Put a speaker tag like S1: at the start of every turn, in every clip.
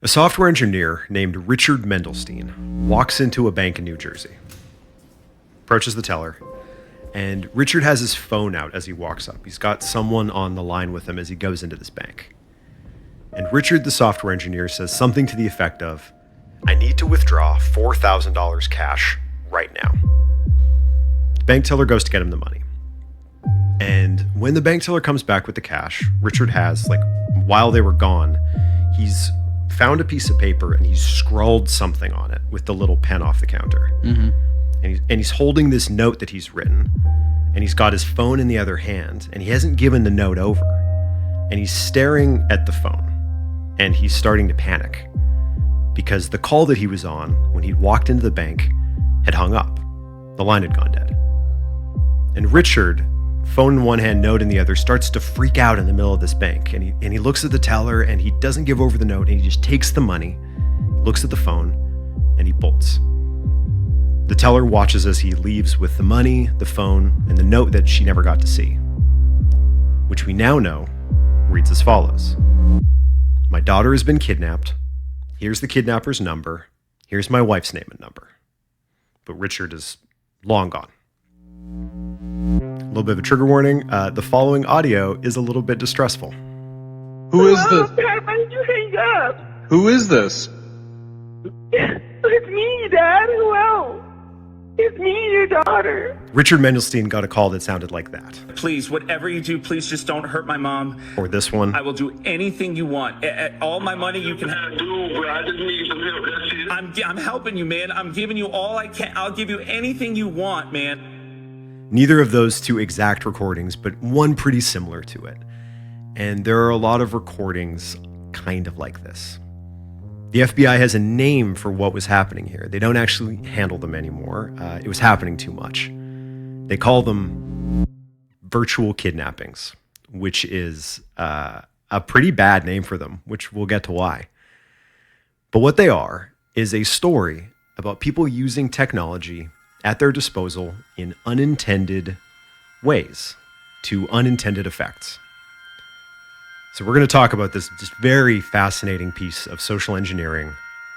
S1: A software engineer named Richard Mendelstein walks into a bank in New Jersey, approaches the teller, and Richard has his phone out as he walks up. He's got someone on the line with him as he goes into this bank. And Richard, the software engineer, says something to the effect of, "I need to withdraw $4,000 cash right now." The bank teller goes to get him the money. And when the bank teller comes back with the cash, Richard has, while they were gone, he's found a piece of paper and he's scrawled something on it with the little pen off the counter.
S2: Mm-hmm.
S1: And he's holding this note that he's written, and he's got his phone in the other hand, and he hasn't given the note over. And he's staring at the phone, and he's starting to panic because the call that he was on when he walked into the bank had hung up. The line had gone dead. And Richard, phone in one hand, note in the other, starts to freak out in the middle of this bank. And he looks at the teller, and he doesn't give over the note, and he just takes the money, looks at the phone, and he bolts. The teller watches as he leaves with the money, the phone, and the note that she never got to see, which we now know reads as follows. "My daughter has been kidnapped. Here's the kidnapper's number. Here's my wife's name and number." But Richard is long gone. A little bit of a trigger warning. The following audio is a little bit distressful.
S3: Who is this?
S4: Dad, why did you hang up?
S3: Who is this?
S4: It's me, Dad. Who else? It's me, your daughter.
S1: Richard Mendelstein got a call that sounded like that.
S5: Please, whatever you do, please just don't hurt my mom.
S1: Or this one.
S5: I will do anything you want. All my money you can have.
S4: I just need some help. That's it.
S5: I'm helping you, man. I'm giving you all I can. I'll give you anything you want, man.
S1: Neither of those two exact recordings, but one pretty similar to it. And there are a lot of recordings kind of like this. The FBI has a name for what was happening here. They don't actually handle them anymore. It was happening too much. They call them virtual kidnappings, which is a pretty bad name for them, which we'll get to why. But what they are is a story about people using technology at their disposal in unintended ways to unintended effects. So we're going to talk about this just very fascinating piece of social engineering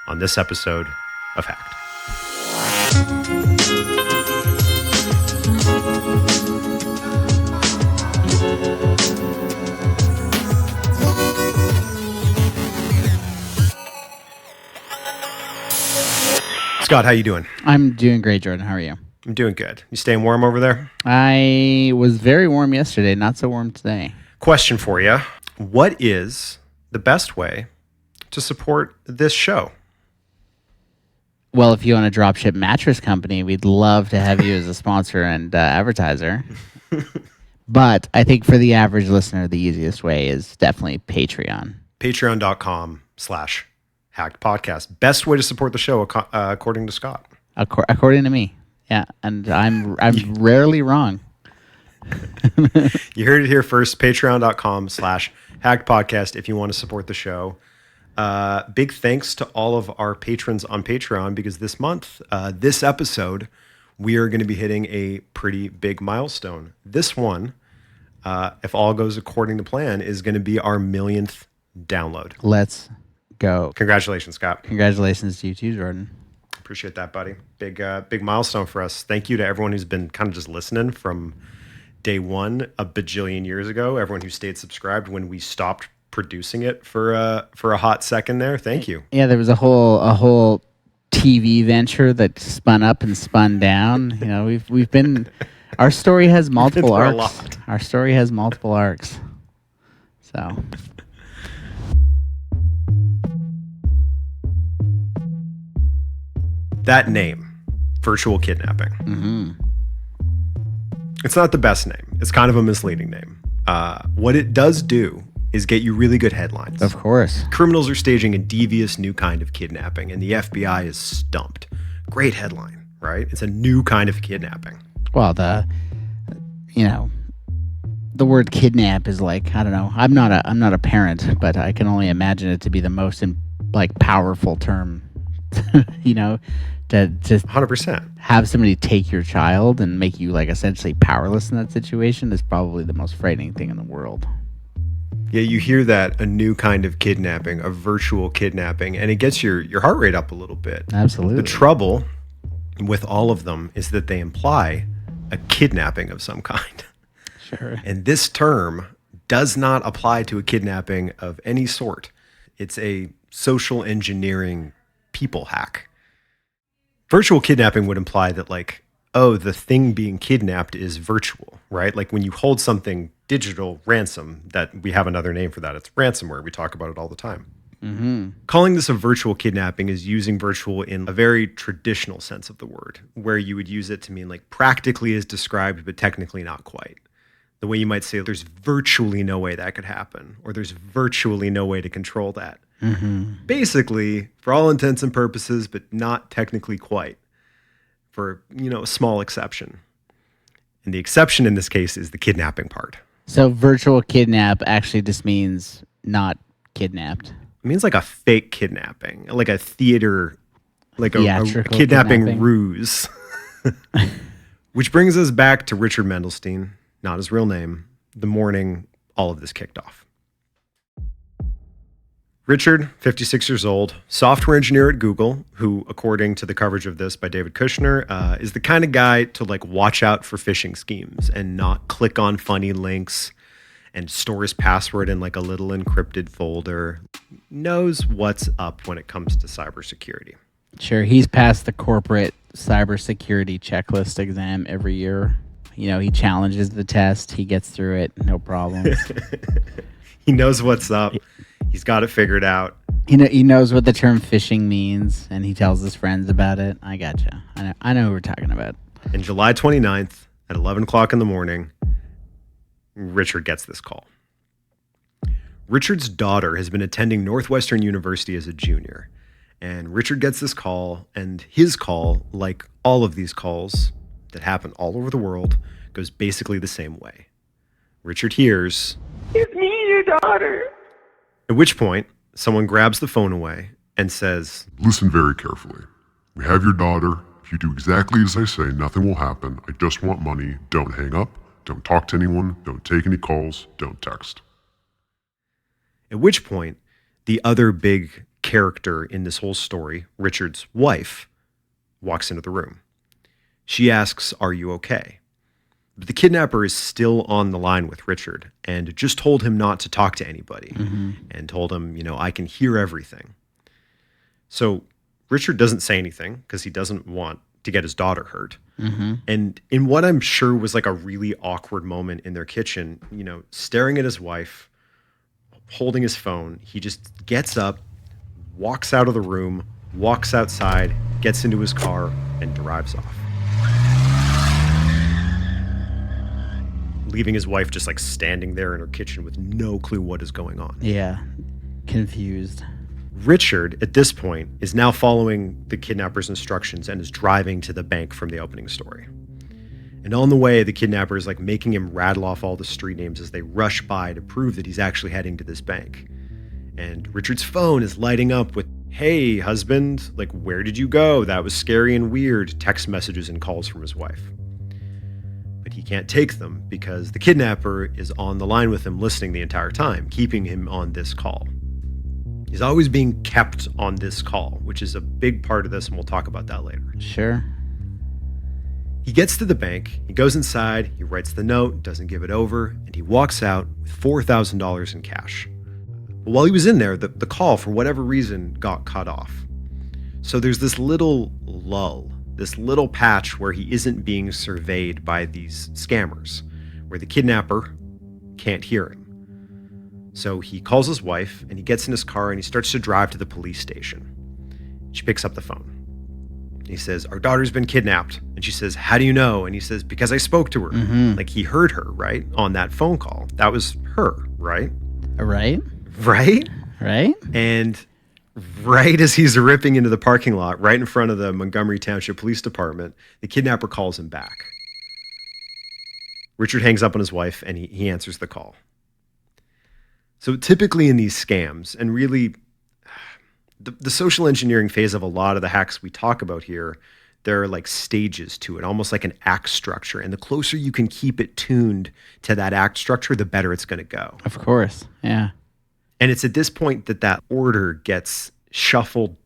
S1: on this episode of Hacked. Scott, how you doing?
S2: I'm doing great, Jordan. How are you?
S1: I'm doing good. You staying warm over there?
S2: I was very warm yesterday, not so warm today.
S1: Question for you. What is the best way to support this show?
S2: Well, if you own a dropship mattress company, we'd love to have you as a sponsor and advertiser. But I think for the average listener, the easiest way is definitely Patreon.
S1: Patreon.com/HackedPodcast. Best way to support the show, according to Scott.
S2: According to me. Yeah, and I'm rarely wrong.
S1: You heard it here first. Patreon.com/HackedPodcast if you want to support the show. Big thanks to all of our patrons on Patreon, because this month, this episode, we are going to be hitting a pretty big milestone. This one, if all goes according to plan, is going to be our 1,000,000th download.
S2: Let's go.
S1: Congratulations, Scott.
S2: Congratulations to you too, Jordan.
S1: Appreciate that, buddy. Big milestone for us. Thank you to everyone who's been kind of just listening from day one a bajillion years ago. Everyone who stayed subscribed when we stopped producing it for a hot second there. Thank you.
S2: Yeah, there was a whole TV venture that spun up and spun down. You know, we've been. Our story has multiple arcs. Our story has multiple arcs. So.
S1: That name, virtual kidnapping.
S2: Mm-hmm.
S1: It's not the best name. It's kind of a misleading name. What it does do is get you really good headlines.
S2: Of course.
S1: Criminals are staging a devious new kind of kidnapping, and the FBI is stumped. Great headline, right? It's a new kind of kidnapping.
S2: Well, the word kidnap is like, I don't know. I'm not a parent, but I can only imagine it to be the most powerful term. To
S1: 100%.
S2: Have somebody take your child and make you essentially powerless in that situation is probably the most frightening thing in the world.
S1: Yeah, you hear that, a new kind of kidnapping, a virtual kidnapping, and it gets your heart rate up a little bit.
S2: Absolutely.
S1: The trouble with all of them is that they imply a kidnapping of some kind.
S2: Sure.
S1: And this term does not apply to a kidnapping of any sort. It's a social engineering people hack. Virtual kidnapping would imply that, like, oh, the thing being kidnapped is virtual, right? Like when you hold something digital ransom, that we have another name for that. It's ransomware. We talk about it all the time.
S2: Mm-hmm.
S1: Calling this a virtual kidnapping is using virtual in a very traditional sense of the word, where you would use it to mean like practically as described, but technically not quite. The way you might say there's virtually no way that could happen, or there's virtually no way to control that.
S2: Mm-hmm.
S1: Basically, for all intents and purposes, but not technically quite, for, a small exception. And the exception in this case is the kidnapping part.
S2: So virtual kidnap actually just means not kidnapped.
S1: It means like a fake kidnapping, like a theater, like a
S2: Theatrical
S1: kidnapping
S2: kidnapping.
S1: ruse. Which brings us back to Richard Mendelstein, not his real name, the morning all of this kicked off. Richard, 56 years old, software engineer at Google, who, according to the coverage of this by David Kushner, is the kind of guy to like watch out for phishing schemes and not click on funny links and store his password in like a little encrypted folder. Knows what's up when it comes to cybersecurity.
S2: Sure, he's passed the corporate cybersecurity checklist exam every year. He challenges the test. He gets through it, no problem.
S1: He knows what's up. He's got it figured out.
S2: He knows what the term phishing means, and he tells his friends about it. I gotcha. I know who we're talking about.
S1: And July 29th at 11 o'clock in the morning, Richard gets this call. Richard's daughter has been attending Northwestern University as a junior. And Richard gets this call, and his call, like all of these calls that happen all over the world, goes basically the same way. Richard hears,
S4: It's me, your daughter.
S1: at which point someone grabs the phone away and says,
S6: Listen very carefully. We have your daughter. If you do exactly as I say, nothing will happen. I just want money. Don't hang up. Don't talk to anyone. Don't take any calls. Don't text.
S1: at which point the other big character in this whole story, Richard's wife, walks into the room. She asks, "Are you okay?" But the kidnapper is still on the line with Richard and just told him not to talk to anybody and told him, I can hear everything. So Richard doesn't say anything because he doesn't want to get his daughter hurt. And in what I'm sure was like a really awkward moment in their kitchen, staring at his wife, holding his phone, he just gets up, walks out of the room, walks outside, gets into his car, and drives off, leaving his wife just like standing there in her kitchen with no clue what is going on.
S2: Yeah, confused.
S1: Richard, at this point, is now following the kidnapper's instructions and is driving to the bank from the opening story. And on the way, the kidnapper is like making him rattle off all the street names as they rush by to prove that he's actually heading to this bank. And Richard's phone is lighting up with, "Hey, husband, like, where did you go? That was scary and weird," text messages and calls from his wife. But he can't take them because the kidnapper is on the line with him listening the entire time, keeping him on this call. He's always being kept on this call, which is a big part of this, and we'll talk about that later.
S2: Sure.
S1: He gets to the bank, he goes inside, he writes the note, doesn't give it over, and he walks out with $4,000 in cash. But while he was in there, the call, for whatever reason, got cut off. So there's this little lull, this little patch where he isn't being surveyed by these scammers, where the kidnapper can't hear him. So he calls his wife, and he gets in his car, and he starts to drive to the police station. She picks up the phone. He says, "Our daughter's been kidnapped." And she says, "How do you know?" And he says, "Because I spoke to her." Like, he heard her, right? On that phone call. That was her, right?
S2: Right?
S1: Right?
S2: Right?
S1: And right as he's ripping into the parking lot, right in front of the Montgomery Township Police Department, the kidnapper calls him back. Richard hangs up on his wife, and he answers the call. So typically in these scams, and really the social engineering phase of a lot of the hacks we talk about here, there are like stages to it, almost like an act structure. And the closer you can keep it tuned to that act structure, the better it's going to go.
S2: Of course. Yeah.
S1: And it's at this point that that order gets shuffled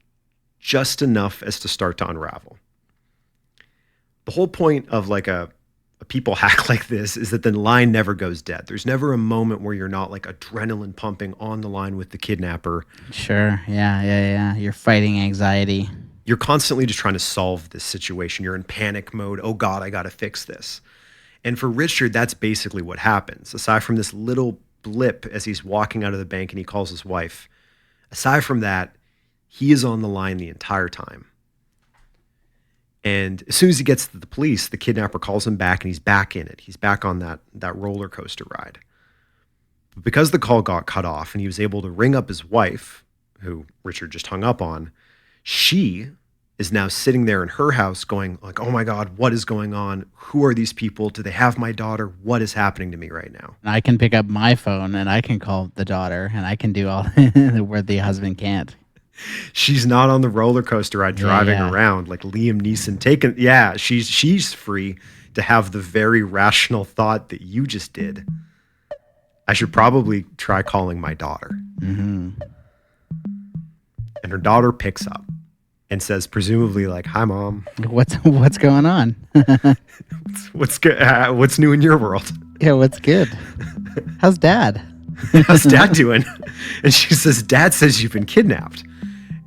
S1: just enough as to start to unravel. The whole point of like a people hack like this is that the line never goes dead. There's never a moment where you're not like adrenaline pumping on the line with the kidnapper.
S2: Sure. Yeah. You're fighting anxiety.
S1: You're constantly just trying to solve this situation. You're in panic mode. Oh God, I got to fix this. And for Richard, that's basically what happens. Aside from this little blip as he's walking out of the bank and he calls his wife, aside from that, he is on the line the entire time. And as soon as he gets to the police, the kidnapper calls him back and he's back in it. He's back on that roller coaster ride. But because the call got cut off and he was able to ring up his wife, who Richard just hung up on, she is now sitting there in her house going like, oh my God, what is going on? Who are these people? Do they have my daughter? What is happening to me right now?
S2: I can pick up my phone and I can call the daughter and I can do all where the husband can't.
S1: She's not on the roller coaster ride driving around like Liam Neeson taking. Yeah, she's free to have the very rational thought that you just did. I should probably try calling my daughter.
S2: Mm-hmm.
S1: And her daughter picks up and says, presumably like, hi, Mom.
S2: What's going on?
S1: What's good? What's new in your world?
S2: Yeah, what's good? How's Dad?
S1: How's Dad doing? And she says, Dad says you've been kidnapped.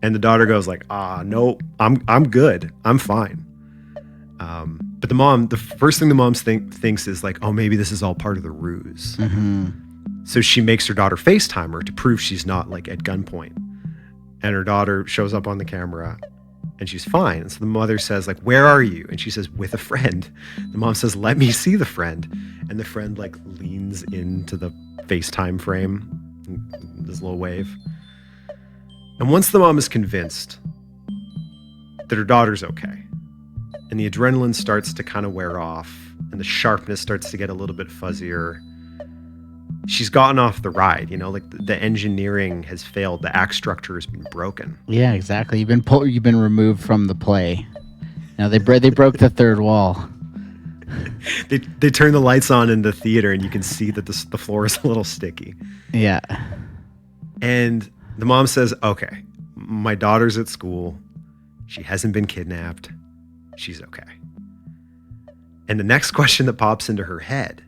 S1: And the daughter goes like, no, I'm good. I'm fine. But the first thing the mom thinks is like, oh, maybe this is all part of the ruse.
S2: Mm-hmm.
S1: So she makes her daughter FaceTime her to prove she's not like at gunpoint. And her daughter shows up on the camera and she's fine. And so the mother says like, where are you? And she says, with a friend. The mom says, let me see the friend. And the friend like leans into the FaceTime frame, this little wave. And once the mom is convinced that her daughter's okay, and the adrenaline starts to kind of wear off, and the sharpness starts to get a little bit fuzzier, she's gotten off the ride, like the engineering has failed, the act structure has been broken.
S2: Yeah, exactly. You've been removed from the play. Now they broke the third wall.
S1: They turn the lights on in the theater, and you can see that the floor is a little sticky.
S2: Yeah.
S1: And the mom says, okay, my daughter's at school. She hasn't been kidnapped. She's okay. And the next question that pops into her head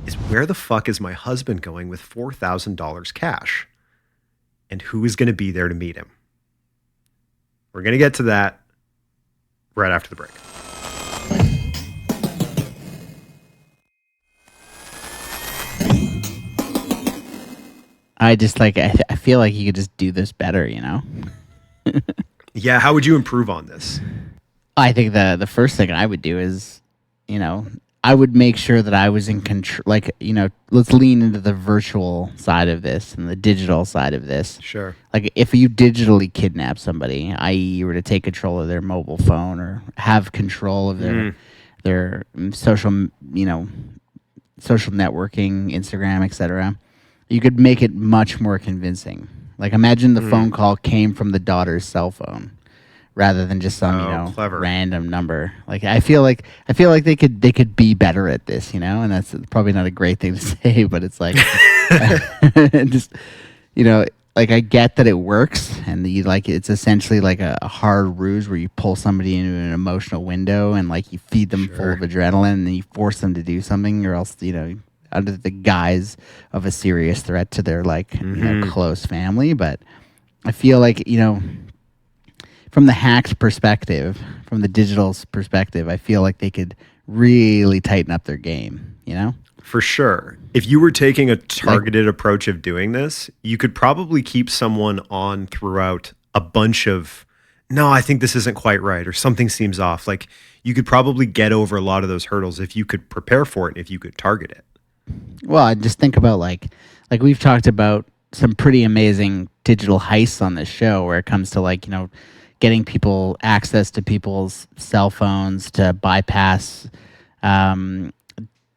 S1: is, where the fuck is my husband going with $4,000 cash? And who is going to be there to meet him? We're going to get to that right after the break.
S2: I just like, I feel like you could just do this better,
S1: Yeah, how would you improve on this?
S2: I think the first thing I would do is, I would make sure that I was in control. Like, let's lean into the virtual side of this and the digital side of this.
S1: Sure.
S2: Like, if you digitally kidnap somebody, i.e., you were to take control of their mobile phone or have control of their social, social networking, Instagram, etc., you could make it much more convincing. Like, imagine the phone call came from the daughter's cell phone, rather than just some
S1: clever.
S2: Random number. Like, I feel like they could be better at this, and that's probably not a great thing to say, but it's like just like, I get that it works, and it's essentially like a hard ruse where you pull somebody into an emotional window and like you feed them full of adrenaline and then you force them to do something, or else under the guise of a serious threat to their close family. But I feel like from the hacked perspective, from the digital perspective, I feel like they could really tighten up their game,
S1: For sure. If you were taking a targeted approach of doing this, you could probably keep someone on throughout a bunch of, no, I think this isn't quite right, or something seems off. Like, you could probably get over a lot of those hurdles if you could prepare for it and if you could target it.
S2: Well, I just think about like we've talked about some pretty amazing digital heists on this show, where it comes to getting people access to people's cell phones to bypass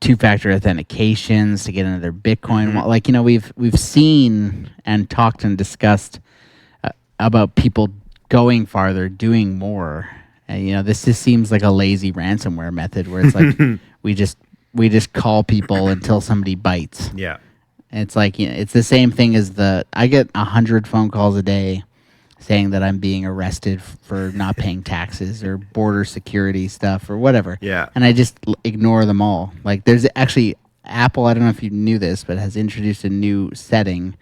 S2: two-factor authentications to get into their Bitcoin. We've seen and talked and discussed about people going farther, doing more, And, this just seems like a lazy ransomware method where it's like we just call people until somebody bites.
S1: Yeah.
S2: And it's like it's the same thing as I get 100 phone calls a day saying that I'm being arrested for not paying taxes or border security stuff or whatever.
S1: Yeah.
S2: And I just ignore them all. Like there's actually Apple, I don't know if you knew this, but has introduced a new setting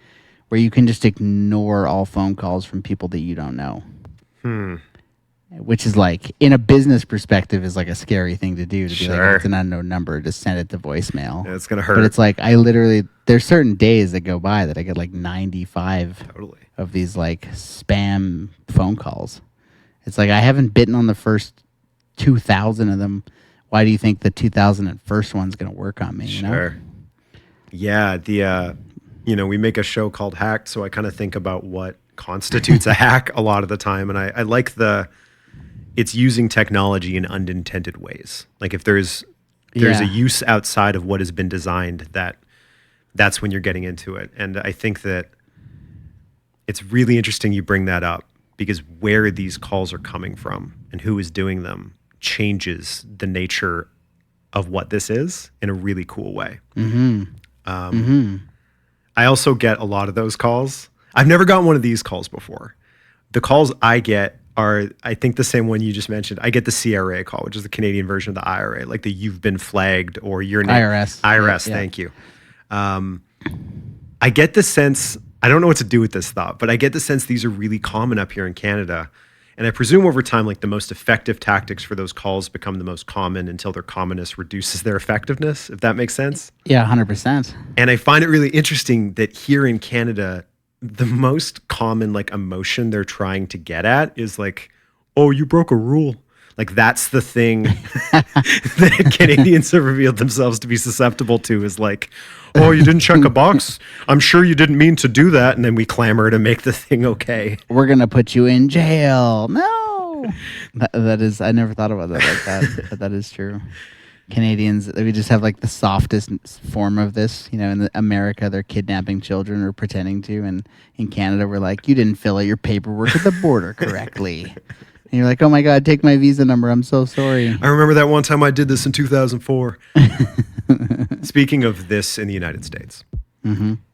S2: where you can just ignore all phone calls from people that you don't know. Which is like, in a business perspective, is like a scary thing to do. To be like, oh, it's an unknown number, just send it to voicemail.
S1: Yeah, it's going to hurt.
S2: But it's like, there's certain days that go by that I get like 95 of these like spam phone calls. It's like, I haven't bitten on the first 2,000 of them. Why do you think the 2001st one's going to work on me?
S1: Sure. Yeah. We make a show called Hacked, so I kind of think about what constitutes a hack a lot of the time. And I like it's using technology in unintended ways. Like if there's a use outside of what has been designed, that's when you're getting into it. And I think that it's really interesting you bring that up, because where these calls are coming from and who is doing them changes the nature of what this is in a really cool way. I also get a lot of those calls. I've never gotten one of these calls before. The calls I get are, I think, the same one you just mentioned. I get the CRA call, which is the Canadian version of the IRA, like the you've been flagged or your name. IRS,
S2: Yeah.
S1: thank you. I get the sense, I don't know what to do with this thought, but I get the sense these are really common up here in Canada. And I presume over time, like the most effective tactics for those calls become the most common until their commonness reduces their effectiveness, if that makes sense.
S2: Yeah, 100%.
S1: And I find it really interesting that here in Canada, the most common like emotion they're trying to get at is like, oh, you broke a rule. Like that's the thing that Canadians have revealed themselves to be susceptible to, is like, oh, you didn't check a box. I'm sure you didn't mean to do that. And then we clamor to make the thing okay.
S2: We're going to put you in jail. No. That is, I never thought about that like that, but that is true. Canadians, we just have like the softest form of this. In America, they're kidnapping children or pretending to. And in Canada, we're like, you didn't fill out your paperwork at the border correctly. And you're like, oh my God, take my visa number. I'm so sorry.
S1: I remember that one time I did this in 2004. Speaking of this in the United States,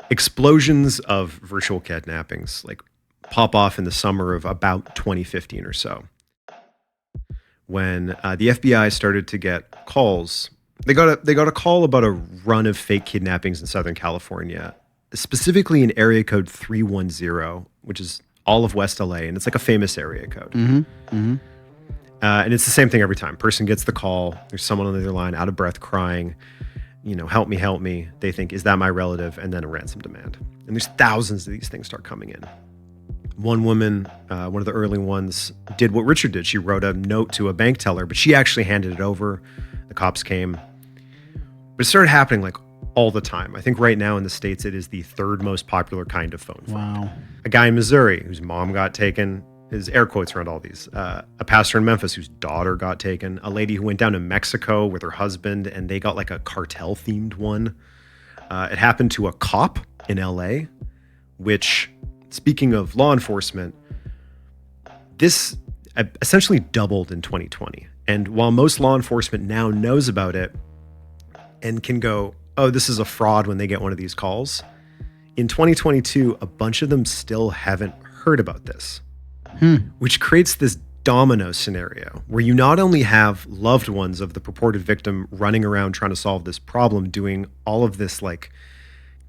S1: explosions of virtual kidnappings like pop off in the summer of about 2015 or so. When the FBI started to get calls, they got a call about a run of fake kidnappings in Southern California, specifically in area code 310, which is all of West LA, and it's like a famous area code. And it's the same thing every time. Person gets the call, there's someone on the other line out of breath crying, help me. They think, is that my relative? And then a ransom demand. And there's thousands of these things start coming in. One woman, one of the early ones, did what Richard did. She wrote a note to a bank teller, but she actually handed it over. The cops came. But it started happening like all the time. I think right now in the States, it is the third most popular kind of phone fraud.
S2: Wow.
S1: A guy in Missouri whose mom got taken, his air quotes around all these. A pastor in Memphis whose daughter got taken. A lady who went down to Mexico with her husband and they got like a cartel themed one. It happened to a cop in LA, which, speaking of law enforcement, this essentially doubled in 2020. And while most law enforcement now knows about it and can go, oh, this is a fraud when they get one of these calls, in 2022, a bunch of them still haven't heard about this, which creates this domino scenario where you not only have loved ones of the purported victim running around trying to solve this problem, doing all of this like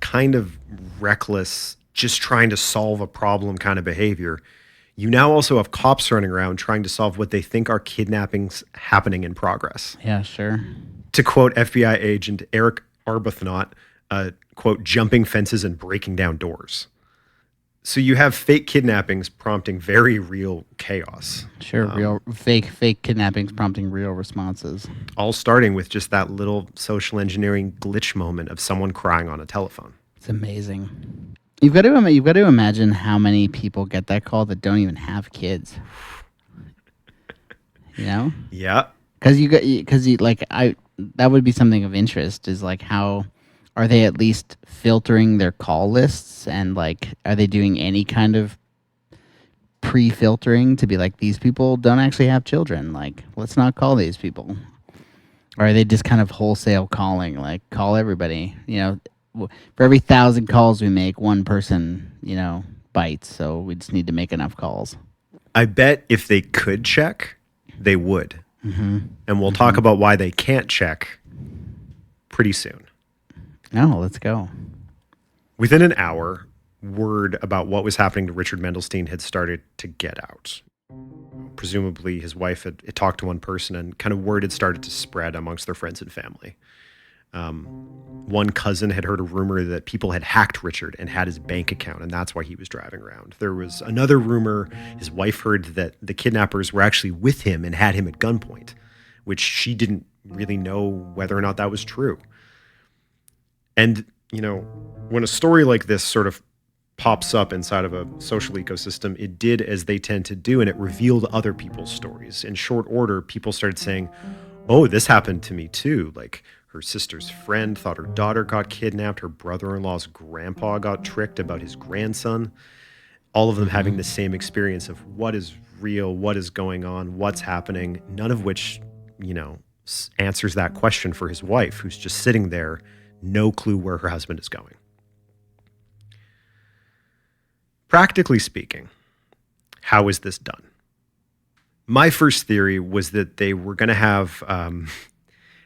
S1: kind of reckless, just trying to solve a problem kind of behavior. You now also have cops running around trying to solve what they think are kidnappings happening in progress.
S2: Yeah, sure.
S1: To quote FBI agent Eric Arbuthnot, quote, jumping fences and breaking down doors. So you have fake kidnappings prompting very real chaos.
S2: Sure, real fake kidnappings prompting real responses.
S1: All starting with just that little social engineering glitch moment of someone crying on a telephone.
S2: It's amazing. You've got to imagine how many people get that call that don't even have kids.
S1: Yeah.
S2: That would be something of interest, is like, how are they at least filtering their call lists, and like, are they doing any kind of pre-filtering to be like, these people don't actually have children. Like, let's not call these people. Or are they just kind of wholesale calling, like call everybody? For every 1,000 calls we make, one person, bites. So we just need to make enough calls.
S1: I bet if they could check, they would.
S2: Mm-hmm.
S1: And we'll talk about why they can't check pretty soon.
S2: No, let's go.
S1: Within an hour, word about what was happening to Richard Mendelstein had started to get out. Presumably, his wife had talked to one person, and kind of word had started to spread amongst their friends and family. One cousin had heard a rumor that people had hacked Richard and had his bank account, and that's why he was driving around. There was another rumor his wife heard that the kidnappers were actually with him and had him at gunpoint, which she didn't really know whether or not that was true. And, when a story like this sort of pops up inside of a social ecosystem, it did as they tend to do, and it revealed other people's stories. In short order, people started saying, oh, this happened to me too. Like, her sister's friend thought her daughter got kidnapped. Her brother-in-law's grandpa got tricked about his grandson. All of them having the same experience of what is real, what is going on, what's happening, none of which, answers that question for his wife, who's just sitting there, no clue where her husband is going. Practically speaking, how is this done? My first theory was that they were going to have...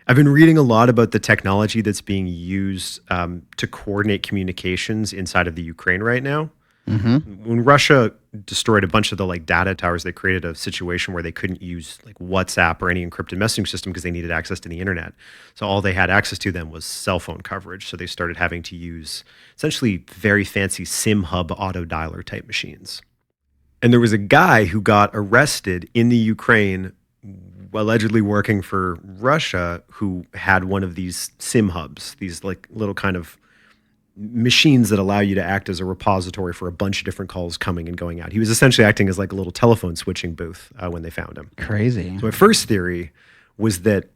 S1: I've been reading a lot about the technology that's being used to coordinate communications inside of the Ukraine right now.
S2: Mm-hmm.
S1: When Russia destroyed a bunch of the data towers, they created a situation where they couldn't use WhatsApp or any encrypted messaging system because they needed access to the internet. So all they had access to then was cell phone coverage. So they started having to use essentially very fancy SIM hub auto dialer type machines. And there was a guy who got arrested in the Ukraine, allegedly working for Russia, who had one of these SIM hubs, these little kind of machines that allow you to act as a repository for a bunch of different calls coming and going out. He was essentially acting as a little telephone switching booth when they found him.
S2: Crazy.
S1: So my first theory was that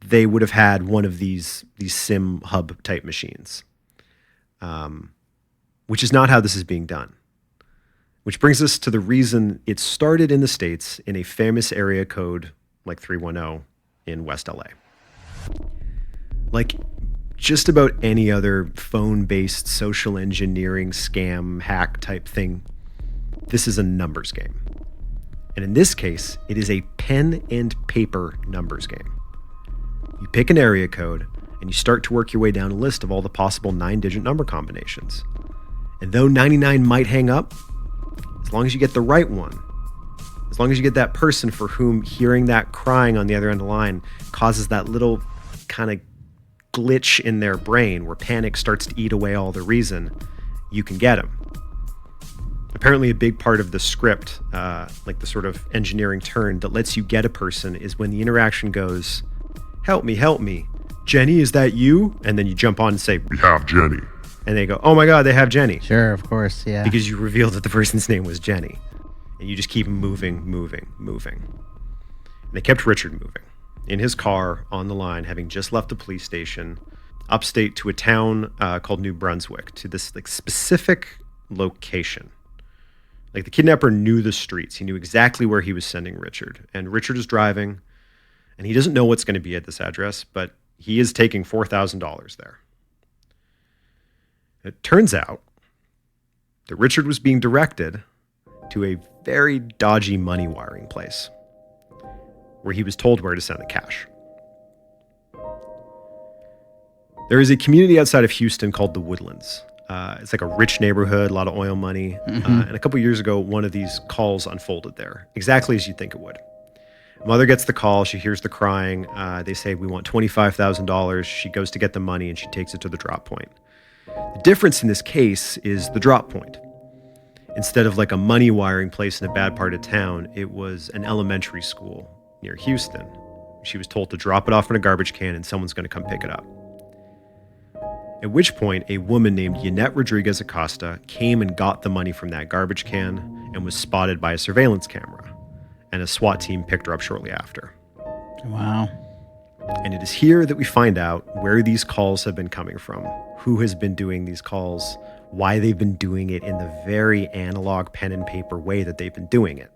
S1: they would have had one of these SIM hub type machines, which is not how this is being done. Which brings us to the reason it started in the States in a famous area code like 310 in West LA. Like just about any other phone-based social engineering scam hack type thing, this is a numbers game. And in this case, it is a pen and paper numbers game. You pick an area code and you start to work your way down a list of all the possible 9-digit number combinations. And though 99 might hang up, as long as you get the right one, as long as you get that person for whom hearing that crying on the other end of the line causes that little kind of glitch in their brain where panic starts to eat away all the reason, you can get them. Apparently a big part of the script, like the sort of engineering turn that lets you get a person, is when the interaction goes, help me, Jenny, is that you? And then you jump on and say,
S6: We have Jenny.
S1: and they go, oh my God, they have Jenny.
S2: Sure, of course, yeah.
S1: Because you revealed that the person's name was Jenny. And you just keep moving. And they kept Richard moving. In his car, on the line, having just left the police station, upstate to a town called New Brunswick, to this specific location. The kidnapper knew the streets. He knew exactly where he was sending Richard. And Richard is driving, and he doesn't know what's going to be at this address, but he is taking $4,000 there. It turns out that Richard was being directed to a very dodgy money wiring place where he was told where to send the cash. There is a community outside of Houston called the Woodlands. It's like a rich neighborhood, a lot of oil money. And a couple years ago, one of these calls unfolded there, exactly as you'd think it would. Mother gets the call. She hears the crying. They say, we want $25,000. She goes to get the money, and she takes it to the drop point. The difference in this case is the drop point. Instead of a money wiring place in a bad part of town, it was an elementary school near Houston. She was told to drop it off in a garbage can and someone's going to come pick it up. At which point, a woman named Yannette Rodriguez Acosta came and got the money from that garbage can and was spotted by a surveillance camera. And a SWAT team picked her up shortly after.
S2: Wow.
S1: And it is here that we find out where these calls have been coming from, who has been doing these calls, why they've been doing it in the very analog pen and paper way that they've been doing it.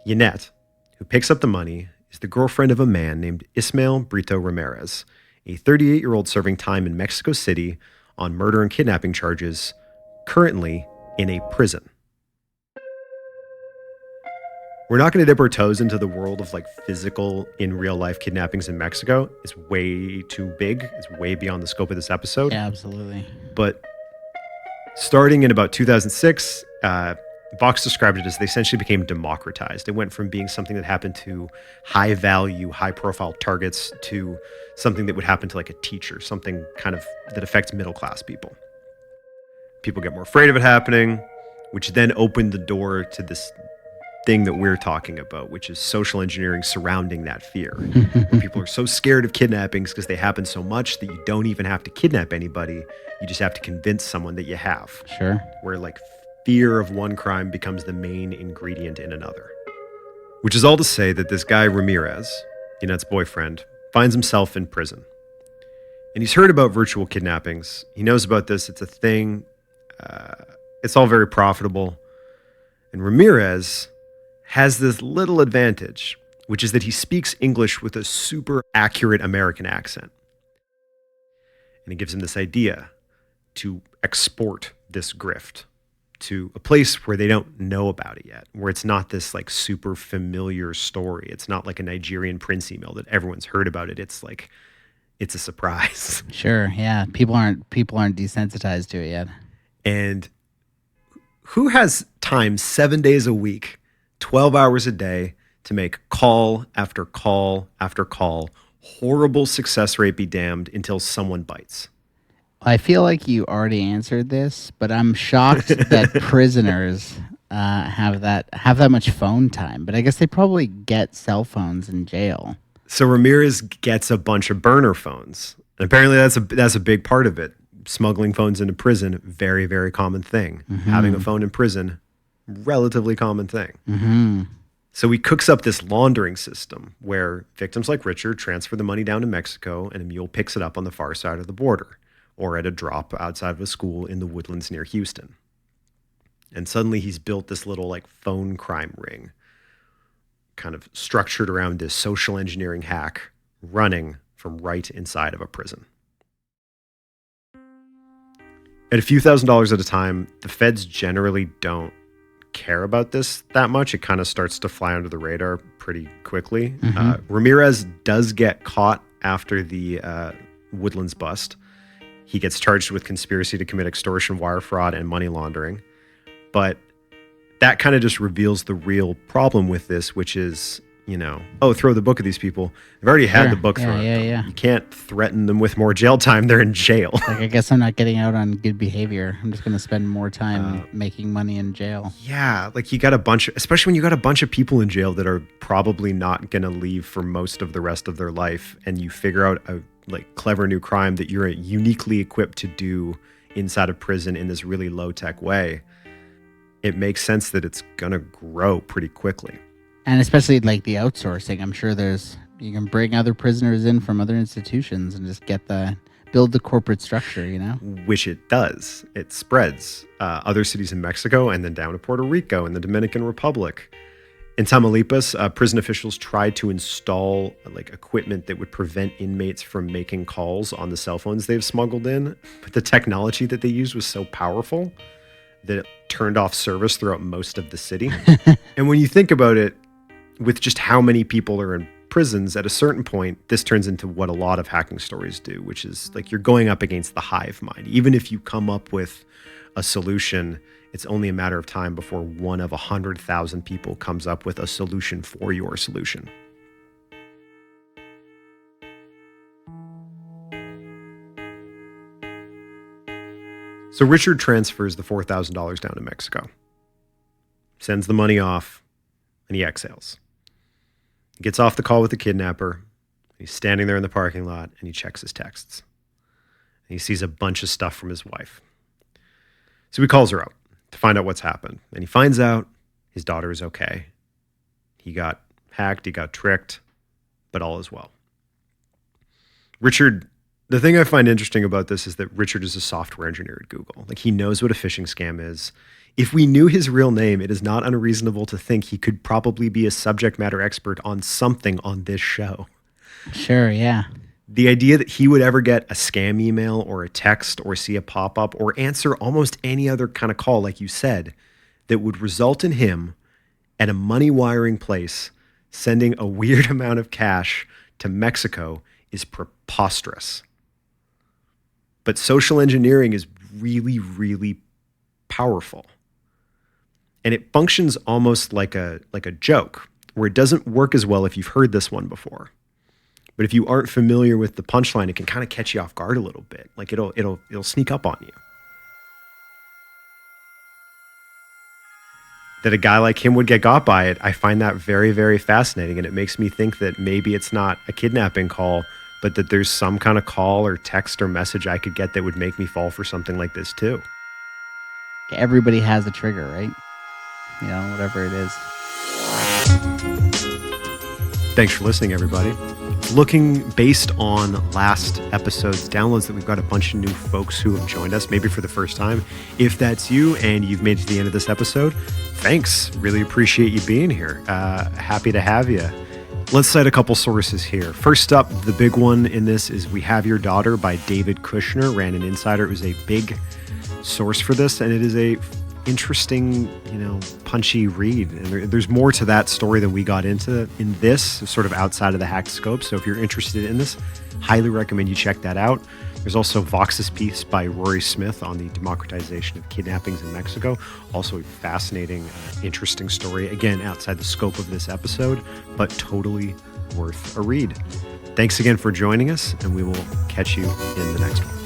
S1: Yannette, who picks up the money, is the girlfriend of a man named Ismael Brito Ramirez, a 38-year-old serving time in Mexico City on murder and kidnapping charges, currently in a prison. We're not going to dip our toes into the world of like physical in real life kidnappings in Mexico. It's way too big. It's way beyond the scope of this episode.
S2: Yeah, absolutely.
S1: But starting in about 2006, Vox described it as they essentially became democratized. It went from being something that happened to high value, high profile targets to something that would happen to like a teacher, something kind of that affects middle class people. People get more afraid of it happening, which then opened the door to this thing that we're talking about, which is social engineering surrounding that fear. Where people are so scared of kidnappings because they happen so much that you don't even have to kidnap anybody. You just have to convince someone that you have.
S2: Sure.
S1: Where like fear of one crime becomes the main ingredient in another. Which is all to say that this guy Ramirez, Yannette's boyfriend, finds himself in prison. And he's heard about virtual kidnappings. He knows about this. It's a thing. It's all very profitable. And Ramirez has this little advantage, which is that he speaks English with a super accurate American accent. And it gives him this idea to export this grift to a place where they don't know about it yet, where it's not this like super familiar story. It's not like a Nigerian Prince email that everyone's heard about it. It's like, it's a surprise.
S2: Sure, yeah. People aren't desensitized to it yet.
S1: And who has time 7 days a week, 12 hours a day to make call after call after call, horrible success rate be damned until someone bites?
S2: I feel like you already answered this, but I'm shocked that prisoners have that much phone time. But I guess they probably get cell phones in jail.
S1: So Ramirez gets a bunch of burner phones. And apparently that's a big part of it. Smuggling phones into prison, very, very common thing.
S2: Mm-hmm.
S1: Having a phone in prison, relatively common thing.
S2: Mm-hmm.
S1: So he cooks up this laundering system where victims like Richard transfer the money down to Mexico and a mule picks it up on the far side of the border or at a drop outside of a school in the woodlands near Houston. And suddenly he's built this little like phone crime ring kind of structured around this social engineering hack running from right inside of a prison. At a few $1,000s at a time, the feds generally don't care about this that much. It kind of starts to fly under the radar pretty quickly.
S2: Mm-hmm.
S1: Ramirez does get caught after the Woodlands bust. He gets charged with conspiracy to commit extortion, wire fraud, and money laundering. But that kind of just reveals the real problem with this, which is, throw the book at these people. They've already had the book thrown at them.
S2: Yeah.
S1: You can't threaten them with more jail time. They're in jail.
S2: Like, I guess I'm not getting out on good behavior. I'm just going to spend more time making money in jail.
S1: Yeah, like especially when you got a bunch of people in jail that are probably not going to leave for most of the rest of their life, and you figure out a clever new crime that you're uniquely equipped to do inside of prison in this really low-tech way. It makes sense that it's going to grow pretty quickly.
S2: And especially like the outsourcing, I'm sure you can bring other prisoners in from other institutions and just build the corporate structure,
S1: Which it does. It spreads other cities in Mexico and then down to Puerto Rico and the Dominican Republic. In Tamaulipas, prison officials tried to install equipment that would prevent inmates from making calls on the cell phones they've smuggled in. But the technology that they used was so powerful that it turned off service throughout most of the city. And when you think about it, with just how many people are in prisons, at a certain point, this turns into what a lot of hacking stories do, which is you're going up against the hive mind. Even if you come up with a solution, it's only a matter of time before one of 100,000 people comes up with a solution for your solution. So Richard transfers the $4,000 down to Mexico, sends the money off, and he exhales. He gets off the call with the kidnapper. He's standing there in the parking lot, and he checks his texts. And he sees a bunch of stuff from his wife. So he calls her up to find out what's happened. And he finds out his daughter is okay. He got hacked, he got tricked, but all is well. Richard The thing I find interesting about this is that Richard is a software engineer at Google. Like, he knows what a phishing scam is. If we knew his real name, it is not unreasonable to think he could probably be a subject matter expert on something on this show.
S2: Sure, yeah.
S1: The idea that he would ever get a scam email or a text or see a pop-up or answer almost any other kind of call, like you said, that would result in him at a money wiring place sending a weird amount of cash to Mexico is preposterous. But social engineering is really, really powerful. And it functions almost like a joke, where it doesn't work as well if you've heard this one before. But if you aren't familiar with the punchline, it can kind of catch you off guard a little bit. Like it'll sneak up on you. That a guy like him would get got by it, I find that very, very fascinating. And it makes me think that maybe it's not a kidnapping call, but that there's some kind of call or text or message I could get that would make me fall for something like this too.
S2: Everybody has a trigger, right? You know, whatever it is.
S1: Thanks for listening, everybody. Looking based on last episode's downloads that we've got a bunch of new folks who have joined us, maybe for the first time. If that's you and you've made it to the end of this episode, thanks. Really appreciate you being here. Happy to have you. Let's cite a couple sources here. First up, the big one in this is We Have Your Daughter by David Kushner, ran an insider. It was a big source for this, and it is a interesting, punchy read. And there's more to that story than we got into in this, sort of outside of the hacked scope. So if you're interested in this, highly recommend you check that out. There's also Vox's piece by Rory Smith on the democratization of kidnappings in Mexico. Also a fascinating, interesting story. Again, outside the scope of this episode, but totally worth a read. Thanks again for joining us, and we will catch you in the next one.